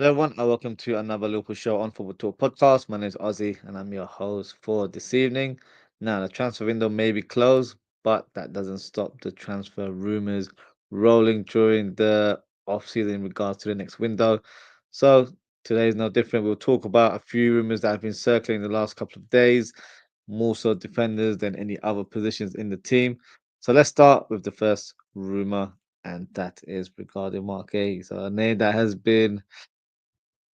Hello, everyone, and welcome to another local show on Football Talk podcast. My name is Ozzy, and I'm your host for this evening. Now, the transfer window may be closed, but that doesn't stop the transfer rumors rolling during the off season in regards to the next window. So, today is no different. We'll talk about a few rumors that have been circling the last couple of days, more so defenders than any other positions in the team. So, let's start with the first rumor, and that is regarding Marc Guehi. So, a name that has been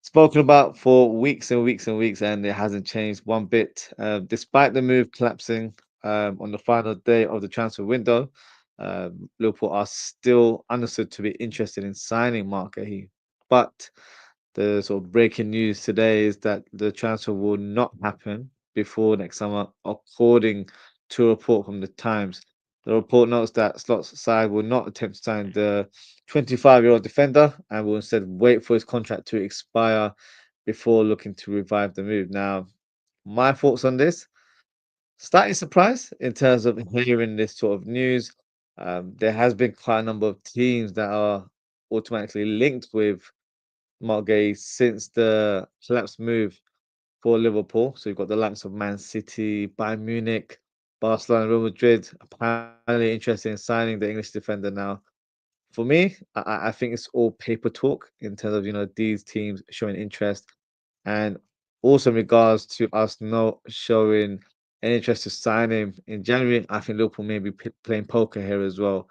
spoken about for weeks and weeks and weeks, and it hasn't changed one bit. Despite the move collapsing on the final day of the transfer window, Liverpool are still understood to be interested in signing Marc Guehi. But the sort of breaking news today is that the transfer will not happen before next summer, according to a report from the Times. The report notes that Slot's side will not attempt to sign the 25-year-old defender and will instead wait for his contract to expire before looking to revive the move. Now, my thoughts on this, slightly surprised in terms of hearing this sort of news. There has been quite a number of teams that are automatically linked with Marc Guehi since the collapse move for Liverpool. So you've got the likes of Man City, Bayern Munich, Barcelona, Real Madrid, apparently interested in signing the English defender now. For me, I think it's all paper talk in terms of these teams showing interest, and also in regards to us not showing any interest to sign him in January. I think Liverpool may be playing poker here as well.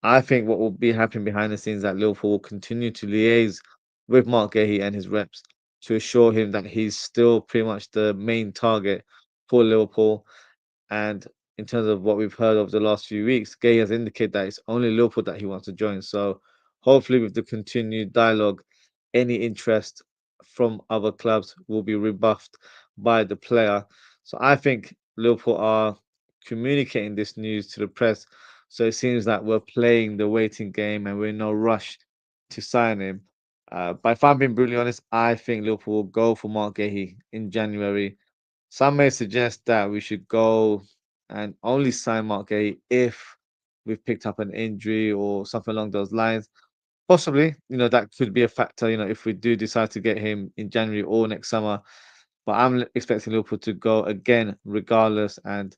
I think what will be happening behind the scenes is that Liverpool will continue to liaise with Mark Guehi and his reps to assure him that he's still pretty much the main target for Liverpool. And in terms of what we've heard over the last few weeks, Gay has indicated that it's only Liverpool that he wants to join. So hopefully, with the continued dialogue, any interest from other clubs will be rebuffed by the player. So I think Liverpool are communicating this news to the press. So it seems like we're playing the waiting game and we're in no rush to sign him. But if I'm being brutally honest, I think Liverpool will go for Mark Guehi in January. Some may suggest that we should go and only sign Mark Guehi if we've picked up an injury or something along those lines. Possibly, that could be a factor, if we do decide to get him in January or next summer. But I'm expecting Liverpool to go again regardless. And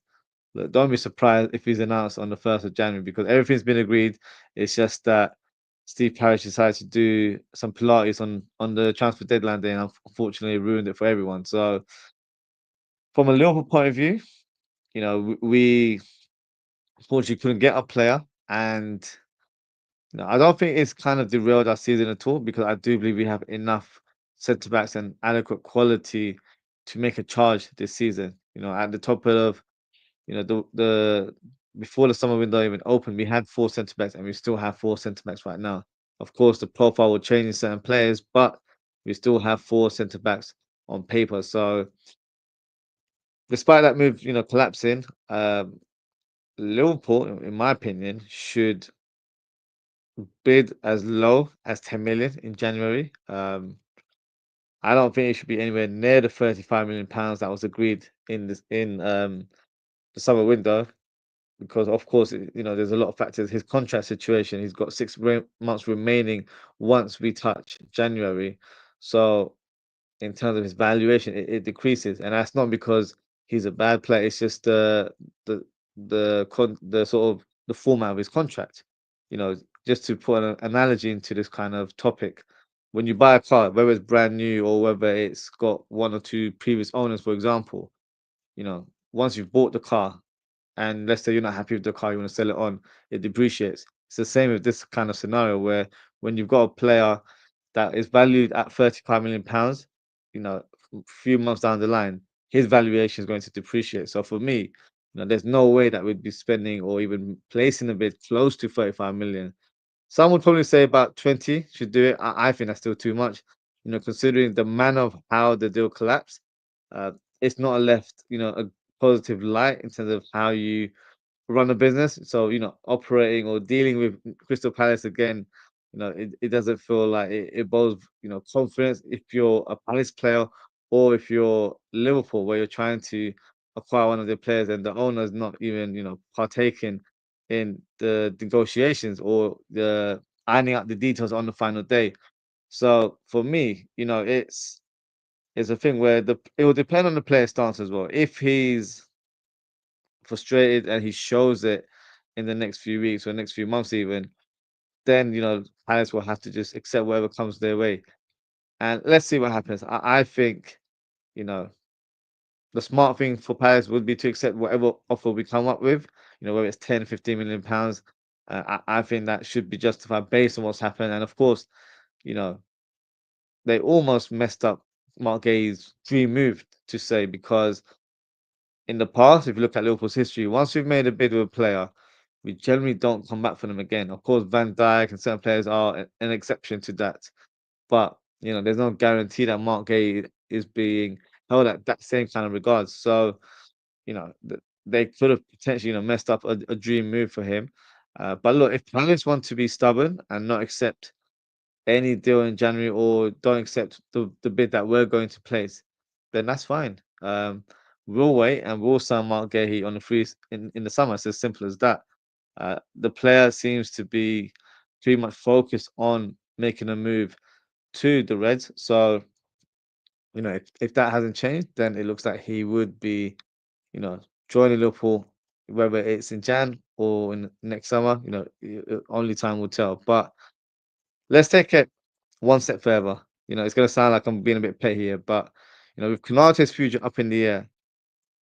look, don't be surprised if he's announced on the 1st of January because everything's been agreed. It's just that Steve Parish decided to do some Pilates on the transfer deadline day and unfortunately ruined it for everyone. So, from a Liverpool point of view, we unfortunately couldn't get a player, and I don't think it's kind of derailed our season at all because I do believe we have enough centre backs and adequate quality to make a charge this season. At the top of the before the summer window even opened, we had four centre backs, and we still have four centre backs right now. Of course, the profile will change in certain players, but we still have four centre backs on paper. So, despite that move, collapsing, Liverpool, in my opinion, should bid as low as 10 million in January. I don't think it should be anywhere near the 35 million pounds that was agreed in this in the summer window because of course there's a lot of factors. His contract situation, he's got 6 months remaining once we touch January. So in terms of his valuation, it decreases, and that's not because he's a bad player. It's just the the sort of the format of his contract. You know, just to put an analogy into this kind of topic, when you buy a car, whether it's brand new or whether it's got one or two previous owners, for example, once you've bought the car, and let's say you're not happy with the car, you want to sell it on, it depreciates. It's the same with this kind of scenario where when you've got a player that is valued at 35 million pounds, a few months down the line, his valuation is going to depreciate. So for me, there's no way that we'd be spending or even placing a bid close to 35 million. Some would probably say about 20 should do it. I think that's still too much, considering the manner of how the deal collapsed. Uh, it's not left, a positive light in terms of how you run a business. So, operating or dealing with Crystal Palace again, it doesn't feel like it bodes, confidence if you're a Palace player or if you're Liverpool, where you're trying to acquire one of their players and the owner's not even, partaking in the negotiations or the ironing out the details on the final day. So for me, it's a thing where it will depend on the player's stance as well. If he's frustrated and he shows it in the next few weeks or next few months even, then Palace will have to just accept whatever comes their way. And let's see what happens. I think, you know, the smart thing for Palace would be to accept whatever offer we come up with, whether it's 10, 15 million pounds. I think that should be justified based on what's happened. And of course, you know, they almost messed up Marc Guehi's dream move to say, because in the past, if you look at Liverpool's history, once we've made a bid with a player, we generally don't come back for them again. Of course, Van Dijk and certain players are an exception to that. But there's no guarantee that Mark Gay is being held at that same kind of regard. So, they could have potentially, messed up a dream move for him. But look, if Palace want to be stubborn and not accept any deal in January, or don't accept the bid that we're going to place, then that's fine. We'll wait and we'll sign Mark Guehi on the free in the summer. It's as simple as that. The player seems to be pretty much focused on making a move to the Reds. So, if that hasn't changed, then it looks like he would be, you know, joining Liverpool, whether it's in Jan or in next summer. Only time will tell. But let's take it one step further. It's going to sound like I'm being a bit petty here, but with Konate's future up in the air,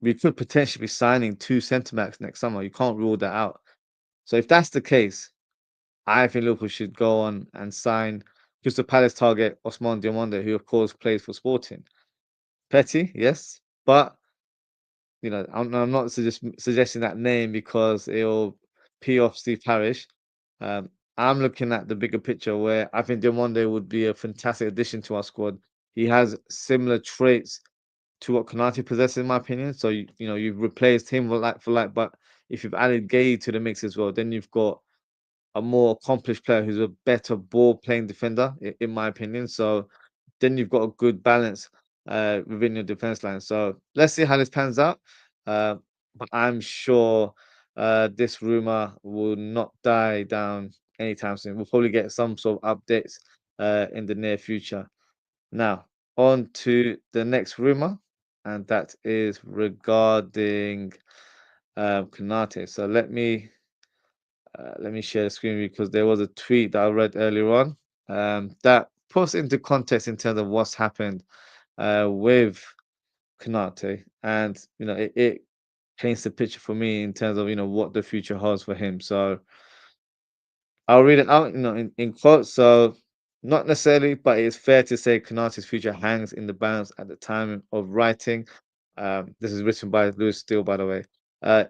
we could potentially be signing two centre backs next summer. You can't rule that out. So if that's the case, I think Liverpool should go on and sign Crystal Palace target Osman Diomande, who of course plays for Sporting. Petty, yes, but I'm not suggesting that name because it'll pee off Steve Parish. I'm looking at the bigger picture where I think Diomande would be a fantastic addition to our squad. He has similar traits to what Konate possesses, in my opinion. So you've replaced him for like, but if you've added Gay to the mix as well, then you've got a more accomplished player who's a better ball playing defender, in my opinion. So then you've got a good balance within your defense line. So let's see how this pans out. Uh, but I'm sure this rumor will not die down anytime soon. We'll probably get some sort of updates in the near future. Now, on to the next rumor, and that is regarding Konate. So let me share the screen because there was a tweet that I read earlier on that puts into context in terms of what's happened with Konate, and it paints the picture for me in terms of what the future holds for him. So I'll read it out, in quotes. So, not necessarily, but it's fair to say Konate's future hangs in the balance at the time of writing. This is written by Lewis Steele, by the way.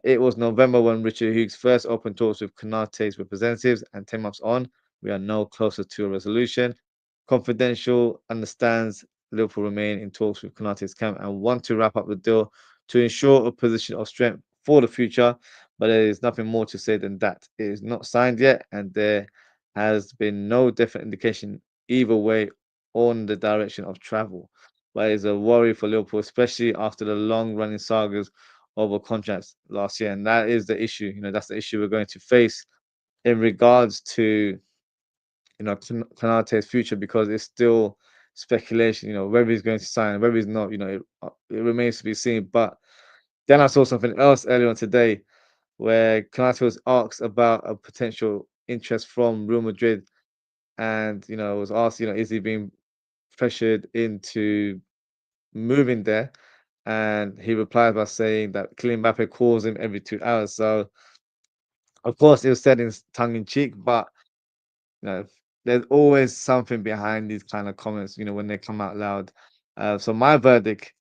It was November when Richard Hughes first opened talks with Konate's representatives, and 10 months on, we are no closer to a resolution. Confidential understands Liverpool remain in talks with Konate's camp and want to wrap up the deal to ensure a position of strength for the future, but there is nothing more to say than that. It is not signed yet, and there has been no definite indication either way on the direction of travel. But it's a worry for Liverpool, especially after the long running sagas over contracts last year. And that is the issue. That's the issue we're going to face in regards to Konate's future, because it's still speculation, whether he's going to sign, whether he's not, it remains to be seen. But then I saw something else earlier on today where Konate was asked about a potential interest from Real Madrid, and was asked, is he being pressured into moving there? And he replied by saying that Kylian Mbappé calls him every 2 hours. So of course it was said in tongue in cheek, but you know, there's always something behind these kind of comments, when they come out loud. So my verdict,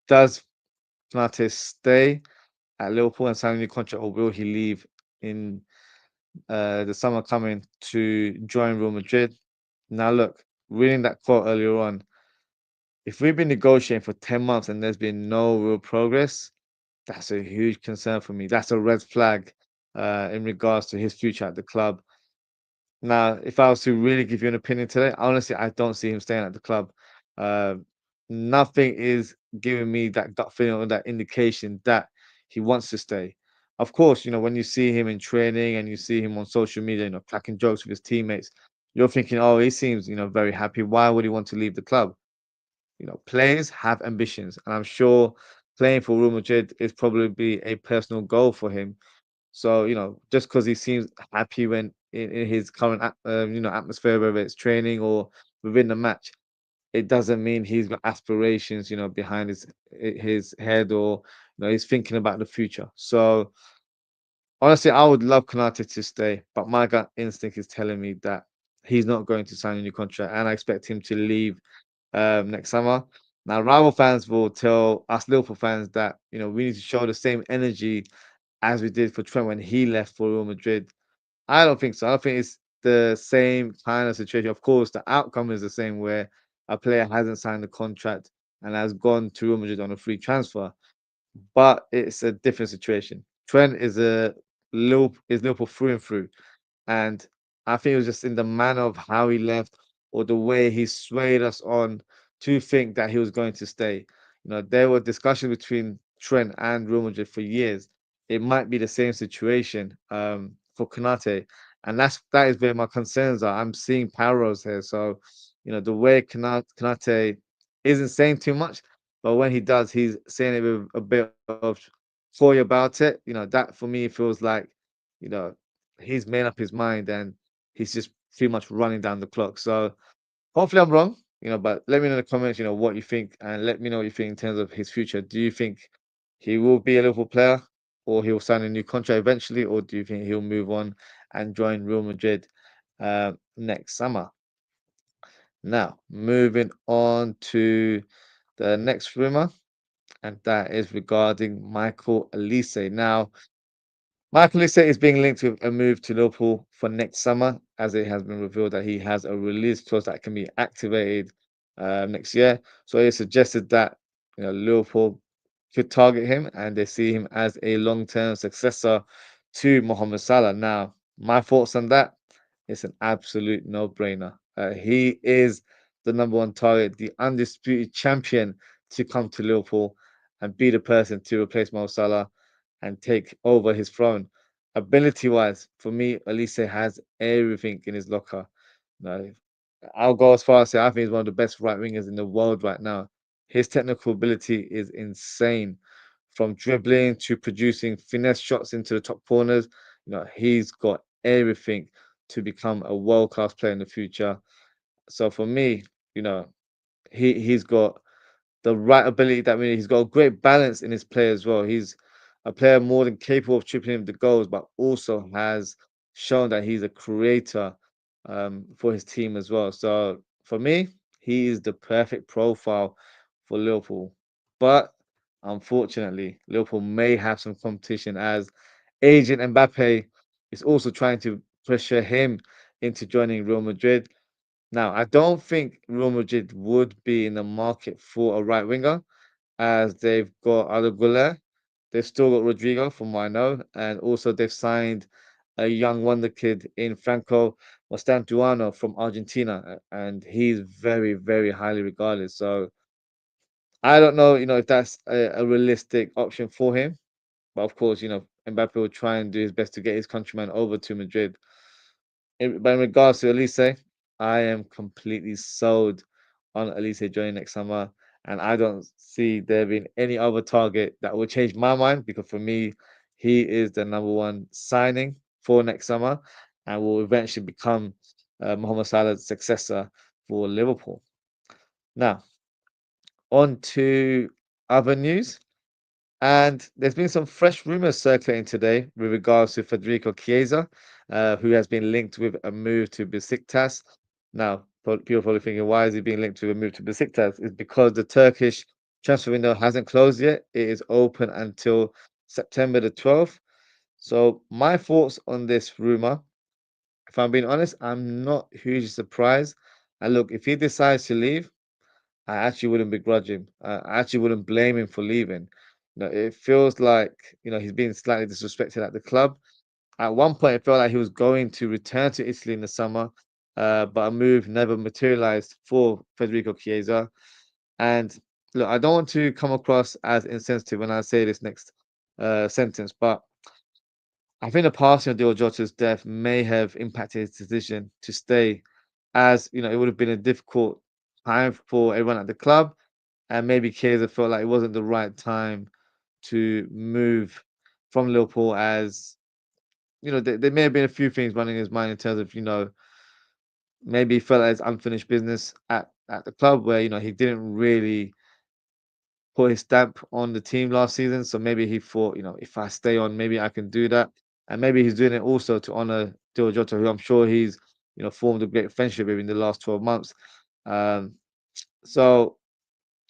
does Konate stay at Liverpool and sign a new contract, or will he leave in the summer coming to join Real Madrid? Now, look, reading that quote earlier on, if we've been negotiating for 10 months and there's been no real progress, that's a huge concern for me. That's a red flag in regards to his future at the club. Now, if I was to really give you an opinion today, honestly, I don't see him staying at the club. Uh, Nothing is giving me that gut feeling or that indication that he wants to stay. Of course, when you see him in training and you see him on social media, cracking jokes with his teammates, you're thinking, oh, he seems, very happy. Why would he want to leave the club? Players have ambitions, and I'm sure playing for Real Madrid is probably a personal goal for him. So, just because he seems happy when in his current atmosphere, whether it's training or within the match, it doesn't mean he's got aspirations, behind his head, or he's thinking about the future. So honestly, I would love Konate to stay, but my gut instinct is telling me that he's not going to sign a new contract, and I expect him to leave next summer. Now, rival fans will tell us Liverpool fans that we need to show the same energy as we did for Trent when he left for Real Madrid. I don't think so. I don't think it's the same kind of situation. Of course, the outcome is the same where a player hasn't signed the contract and has gone to Real Madrid on a free transfer, but it's a different situation. Trent is Liverpool through and through. And I think it was just in the manner of how he left or the way he swayed us on to think that he was going to stay. There were discussions between Trent and Real Madrid for years. It might be the same situation for Konate. And that is where my concerns are. I'm seeing parallels here. So, the way Konate isn't saying too much, but when he does, he's saying it with a bit of joy about it. That for me feels like, you know, he's made up his mind and he's just pretty much running down the clock. So hopefully I'm wrong, but let me know in the comments, what you think, and let me know what you think in terms of his future. Do you think he will be a Liverpool player, or he'll sign a new contract eventually, or do you think he'll move on and join Real Madrid next summer? Now, moving on to the next rumor, and that is regarding Michael Olise. Now, Michael Olise is being linked with a move to Liverpool for next summer, as it has been revealed that he has a release clause that can be activated next year. So it suggested that Liverpool could target him, and they see him as a long-term successor to Mohamed Salah. Now, my thoughts on that: it's an absolute no-brainer. He is the number one target, the undisputed champion to come to Liverpool and be the person to replace Mo Salah and take over his throne. Ability wise, for me, Elise has everything in his locker. No, I'll go as far as say I think he's one of the best right wingers in the world right now. His technical ability is insane. From dribbling to producing finesse shots into the top corners, he's got everything to become a world class player in the future. So for me, you know, he's got the right ability that we need. He's got a great balance in his play as well. He's a player more than capable of chipping in the goals, but also has shown that he's a creator for his team as well. So for me, he is the perfect profile for Liverpool. But unfortunately, Liverpool may have some competition as agent Mbappe is also trying to pressure him into joining Real Madrid. Now, I don't think Real Madrid would be in the market for a right winger as they've got Alagoula. They've still got Rodrigo, from what I know, and also they've signed a young wonder kid in Franco Mostantuano from Argentina, and he's very, very highly regarded. So I don't know, if that's a realistic option for him. But of course, Mbappe will try and do his best to get his countryman over to Madrid. But in regards to Elise, I am completely sold on Elise joining next summer, and I don't see there being any other target that will change my mind because for me, he is the number one signing for next summer and will eventually become Mohamed Salah's successor for Liverpool. Now, on to other news. And there's been some fresh rumors circulating today with regards to Federico Chiesa, who has been linked with a move to Besiktas. Now, people probably thinking, why is he being linked to a move to Besiktas? It's because the Turkish transfer window hasn't closed yet. It is open until September the 12th. So, my thoughts on this rumor, if I'm being honest, I'm not hugely surprised. And look, if he decides to leave, I actually wouldn't begrudge him. I actually wouldn't blame him for leaving. It feels like he's being slightly disrespected at the club. At one point, it felt like he was going to return to Italy in the summer, but a move never materialized for Federico Chiesa. And look, I don't want to come across as insensitive when I say this next sentence, but I think the passing of Diogo Jota's death may have impacted his decision to stay as it would have been a difficult time for everyone at the club, and maybe Chiesa felt like it wasn't the right time to move from Liverpool, as there may have been a few things running in his mind in terms of maybe he felt like it's unfinished business at the club, where he didn't really put his stamp on the team last season. So maybe he thought, if I stay on, maybe I can do that. And maybe he's doing it also to honor Dil Jota, who I'm sure he's, formed a great friendship with in the last 12 months. Um, so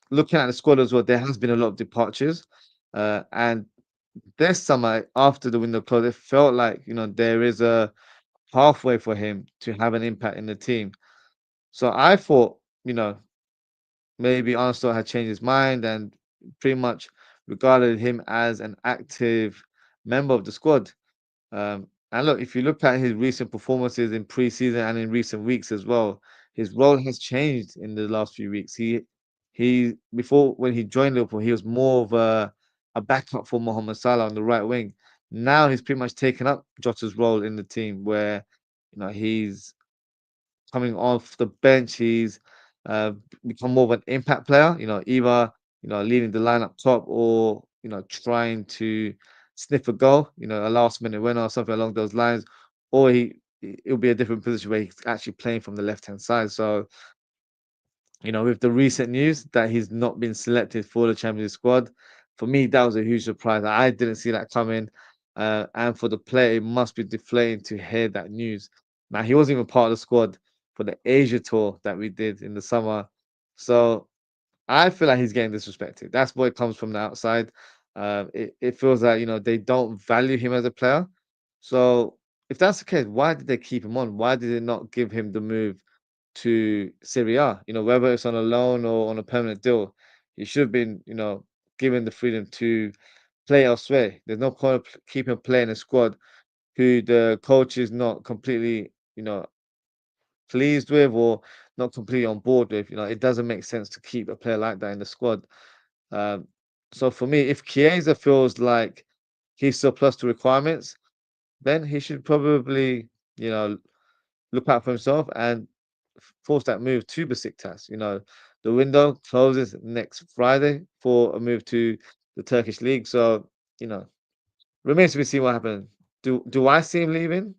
looking at the squad as well, there has been a lot of departures. And this summer, after the window closed, it felt like, there is a pathway for him to have an impact in the team. So I thought, maybe Armstrong had changed his mind and pretty much regarded him as an active member of the squad. And look, if you look at his recent performances in preseason and in recent weeks as well, his role has changed in the last few weeks. He before, when he joined Liverpool, he was more of a backup for Mohamed Salah on the right wing. Now he's pretty much taken up Jota's role in the team, where he's coming off the bench. He's become more of an impact player, either leading the line up top, or trying to sniff a goal, a last minute winner or something along those lines, or it'll be a different position where he's actually playing from the left hand side. So with the recent news that he's not been selected for the Champions League squad, for me, that was a huge surprise. I didn't see that coming. And for the player, it must be deflating to hear that news. Now, he wasn't even part of the squad for the Asia tour that we did in the summer. So I feel like he's getting disrespected. That's what it comes from the outside. It feels like, they don't value him as a player. So if that's the case, why did they keep him on? Why did they not give him the move to Serie A? Whether it's on a loan or on a permanent deal, he should have been, given the freedom to play elsewhere. There's no point of keeping a player in a squad who the coach is not completely, pleased with, or not completely on board with. It doesn't make sense to keep a player like that in the squad. Um, so for me, if Chiesa feels like he's surplus to requirements, then he should probably, you know, look out for himself and force that move to Besiktas. The window closes next Friday for a move to the Turkish league. So, you know, remains to be seen what happens. Do I see him leaving?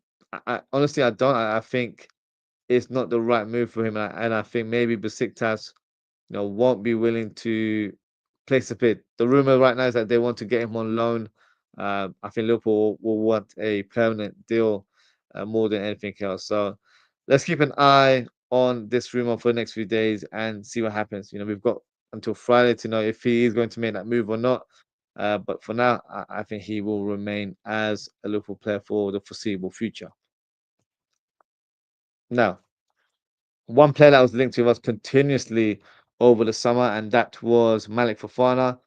I honestly, I don't. I think it's not the right move for him, and I think maybe Besiktas, won't be willing to place a bid. The rumor right now is that they want to get him on loan. I think Liverpool will want a permanent deal more than anything else. So let's keep an eye on this rumor for the next few days and see what happens. We've got until Friday to know if he is going to make that move or not. But for now, I think he will remain as a Liverpool player for the foreseeable future. Now, one player that was linked to us continuously over the summer, and that was Malick Fofana.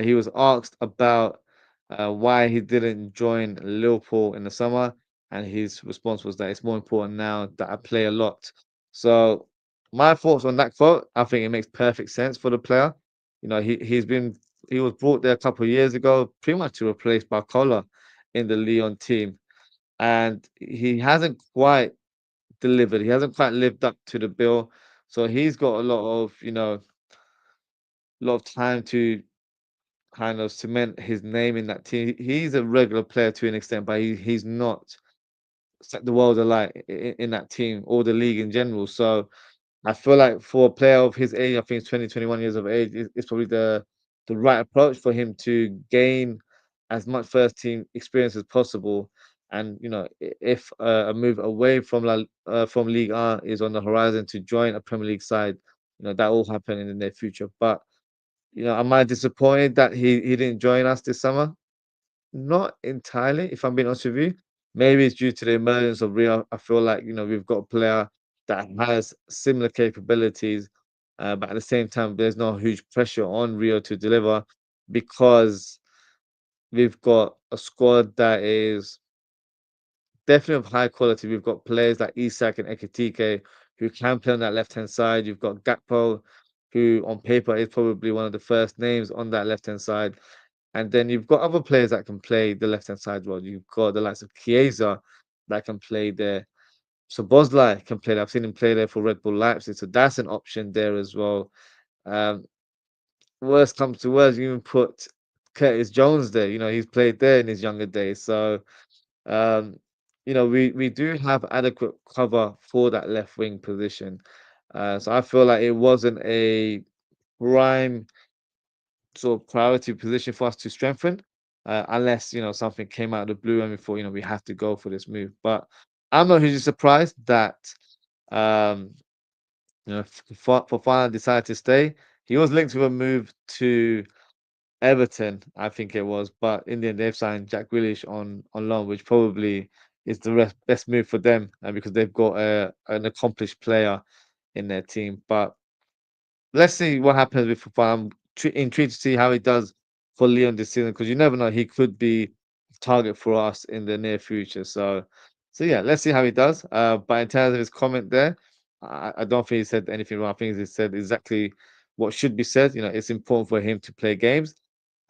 He was asked about why he didn't join Liverpool in the summer, and his response was that it's more important now that I play a lot. So, my thoughts on that quote, I think it makes perfect sense for the player. He was brought there a couple of years ago, pretty much to replace Barcola in the Lyon team, and he hasn't quite delivered. He hasn't quite lived up to the bill. So he's got a lot of time to kind of cement his name in that team. He's a regular player to an extent, but he's not set the world alight in that team or the league in general. So I feel like for a player of his age, I think he's 20, 21 years of age, it's probably the right approach for him to gain as much first team experience as possible. And if a move away from League A is on the horizon to join a Premier League side, that will happen in the near future. But am I disappointed that he didn't join us this summer? Not entirely, if I'm being honest with you. Maybe it's due to the emergence of Rio. I feel like, we've got a player that has similar capabilities, but at the same time, there's no huge pressure on Rio to deliver, because we've got a squad that is definitely of high quality. We've got players like Isak and Ekitike who can play on that left hand side. You've got Gakpo, who on paper is probably one of the first names on that left hand side. And then you've got other players that can play the left hand side role. You've got the likes of Chiesa that can play there. So Bosley can play there. I've seen him play there for Red Bull Leipzig, so that's an option there as well. Um, Worst comes to worst, you even put Curtis Jones there. He's played there in his younger days. So, um, we do have adequate cover for that left wing position. So I feel like it wasn't a prime sort of priority position for us to strengthen, unless something came out of the blue and we thought we have to go for this move. But I'm not hugely surprised that um, Fofana decided to stay. He was linked with a move to Everton, I think it was, but in the end they've signed Jack Grealish on loan, which probably is the best move for them, because they've got an accomplished player in their team. But let's see what happens with Fofana. I'm intrigued to see how he does for Lyon this season, because you never know, he could be a target for us in the near future. So yeah, let's see how he does. But in terms of his comment there, I don't think he said anything wrong. I think he said exactly what should be said. It's important for him to play games.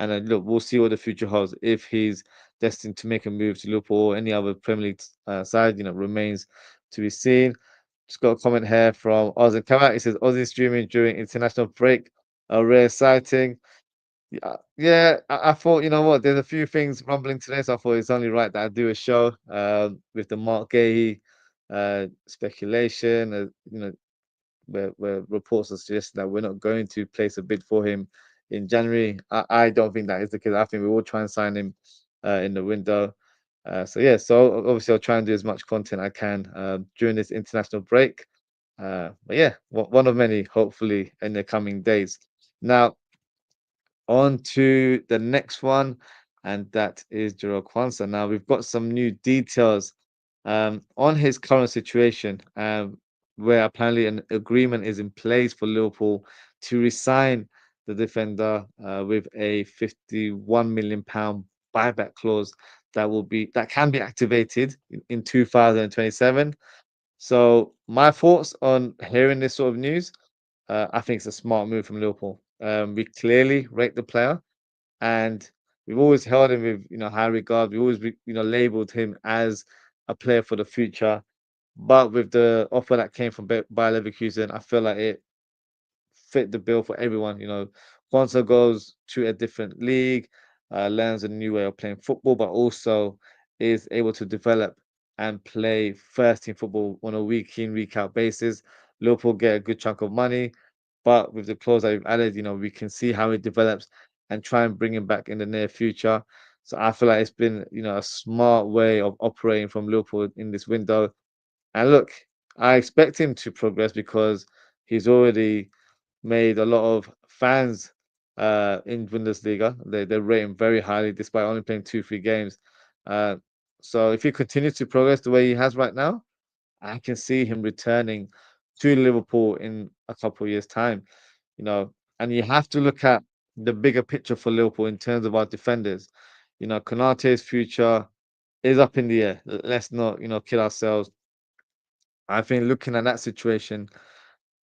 And look, we'll see what the future holds. If he's destined to make a move to Liverpool or any other Premier League side, remains to be seen. Just got a comment here from Oz and Kamat. He says Aussie streaming during international break, a rare sighting. Yeah, yeah. I thought, you know what, there's a few things rumbling today, so I thought it's only right that I do a show with the Marc Guehi speculation. Where reports are suggesting that we're not going to place a bid for him in January. I don't think that is the case. I think we will try and sign him in the window. So yeah, so obviously I'll try and do as much content I can during this international break. But yeah, one of many, hopefully, in the coming days. Now, on to the next one, and that is Jarell Quansah. Now, we've got some new details on his current situation, where apparently an agreement is in place for Liverpool to resign the defender with a £51 million buyback clause that can be activated in 2027. So my thoughts on hearing this sort of news, I think it's a smart move from Liverpool. We clearly rate the player, and we've always held him with high regard. We always labeled him as a player for the future. But with the offer that came from Bayer Leverkusen, I feel like it fit the bill for everyone. Quansah goes to a different league, learns a new way of playing football, but also is able to develop and play first team football on a week in, week out basis. Liverpool get a good chunk of money, but with the clause that we've added, we can see how it develops and try and bring him back in the near future. So I feel like it's been, a smart way of operating from Liverpool in this window. And look, I expect him to progress because he's already made a lot of fans in Bundesliga. They rate him very highly despite only playing 2, 3 games. Uh, so if he continues to progress the way he has right now, I can see him returning to Liverpool in a couple of years' time. And you have to look at the bigger picture for Liverpool in terms of our defenders. Konate's future is up in the air. Let's not, kill ourselves. I think looking at that situation,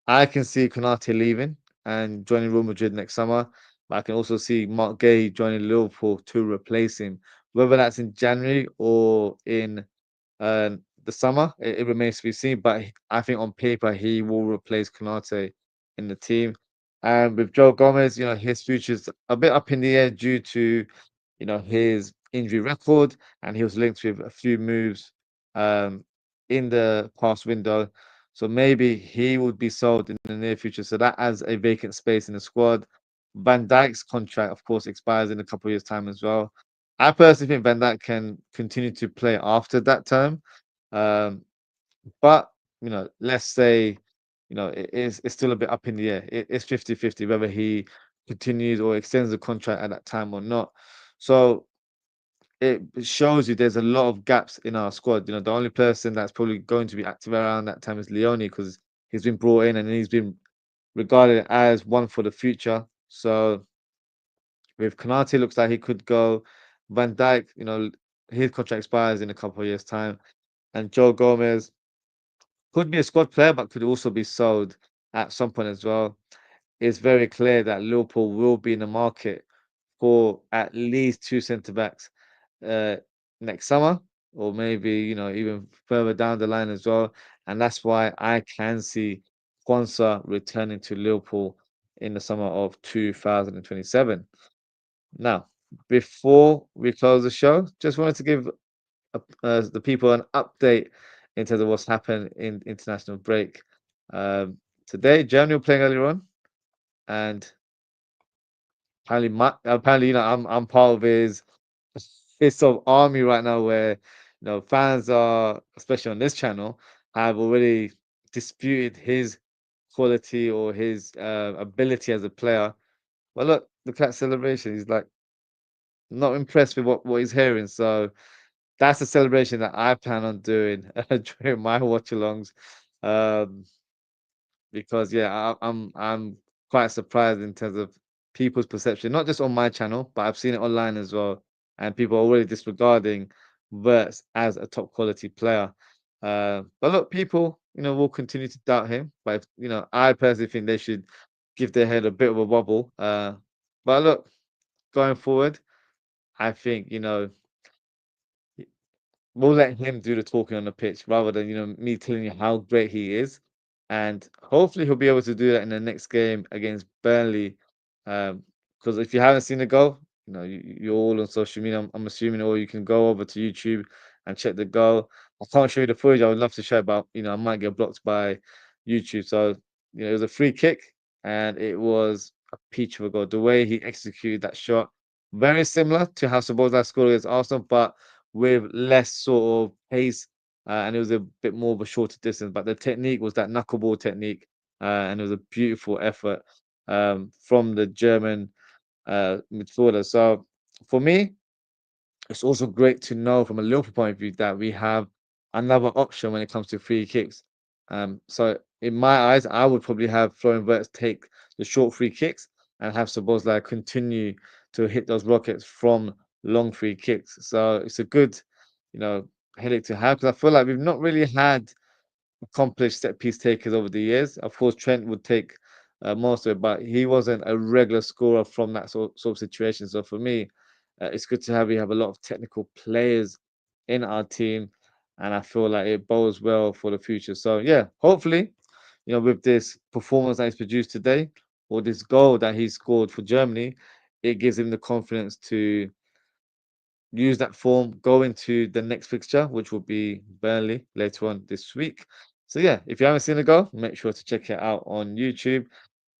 I can see Konate leaving and joining Real Madrid next summer, but I can also see Marc Guehi joining Liverpool to replace him. Whether that's in January or in the summer, it remains to be seen. But I think on paper he will replace Konate in the team. And with Joe Gomez, his future's a bit up in the air due to his injury record, and he was linked with a few moves um, in the past window. So maybe he would be sold in the near future. So that adds a vacant space in the squad. Van Dijk's contract, of course, expires in a couple of years' time as well. I personally think Van Dijk can continue to play after that term. Um, but let's say, it's still a bit up in the air. It's 50-50 whether he continues or extends the contract at that time or not. So it shows you there's a lot of gaps in our squad. The only person that's probably going to be active around that time is Leone because he's been brought in and he's been regarded as one for the future. So with Konate, looks like he could go. Van Dijk, his contract expires in a couple of years' time, and Joe Gomez could be a squad player, but could also be sold at some point as well. It's very clear that Liverpool will be in the market for at least two centre backs uh, next summer. or maybe even further down the line as well. And that's why I can see Quansah returning to Liverpool in the summer of 2027. Now, before we close the show, just wanted to give the people an update in terms of what's happened in international break. Um, Today, Germany were playing earlier on, and apparently, I'm part of his sort of army right now, where fans are, especially on this channel, have already disputed his quality or his ability as a player. But look, look at celebration. He's like not impressed with what he's hearing. So that's a celebration that I plan on doing during my watch-alongs. Um, because yeah, I'm quite surprised in terms of people's perception, not just on my channel, but I've seen it online as well, and people are already disregarding Verts as a top quality player. But look, people, will continue to doubt him. But I personally think they should give their head a bit of a wobble. But look, going forward, I think we'll let him do the talking on the pitch rather than me telling you how great he is, and hopefully he'll be able to do that in the next game against Burnley. Because if you haven't seen the goal, you're all on social media. I'm assuming, or you can go over to YouTube and check the goal. I can't show you the footage. I would love to show, but I might get blocked by YouTube. So it was a free kick, and it was a peach of a goal. The way he executed that shot, very similar to how Szoboszlai scored against Arsenal, but with less sort of pace, and it was a bit more of a shorter distance. But the technique was that knuckleball technique, and it was a beautiful effort from the German midfielder. So for me, it's also great to know from a Liverpool point of view that we have another option when it comes to free kicks. So in my eyes, I would probably have Florian Wirtz take the short free kicks and have Szoboszlai continue to hit those rockets from long free kicks. So it's a good, you know, headache to have, because I feel like we've not really had accomplished set piece takers over the years. Of course, Trent would take most of it, but he wasn't a regular scorer from that sort of situation. So for me, it's good to have we have a lot of technical players in our team, and I feel like it bodes well for the future. So yeah, hopefully, with this performance that he's produced today, or this goal that he scored for Germany, it gives him the confidence to use that form, go into the next fixture, which will be Burnley later on this week. So yeah, if you haven't seen it go, make sure to check it out on YouTube.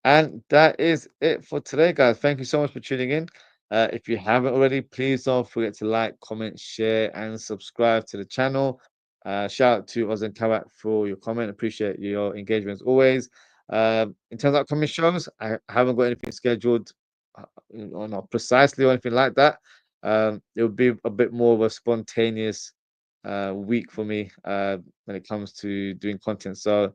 And that is it for today, guys. Thank you so much for tuning in. If you haven't already, please don't forget to like, comment, share, and subscribe to the channel. Shout out to Oz and Kawak for your comment. Appreciate your engagement as always. In terms of upcoming shows, I haven't got anything scheduled or not precisely or anything like that. It would be a bit more of a spontaneous week for me when it comes to doing content. So,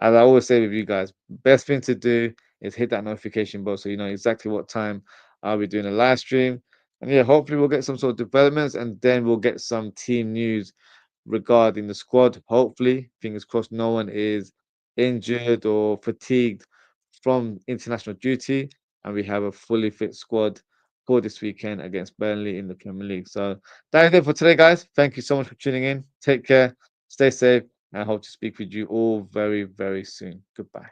as I always say with you guys, best thing to do is hit that notification bell so you know exactly what time I'll be doing a live stream. And yeah, hopefully we'll get some sort of developments, and then we'll get some team news regarding the squad. Hopefully, fingers crossed, no one is injured or fatigued from international duty, and we have a fully fit squad for this weekend against Burnley in the Premier League. So that is it for today, guys. Thank you so much for tuning in. Take care, stay safe, and I hope to speak with you all very, very soon. Goodbye.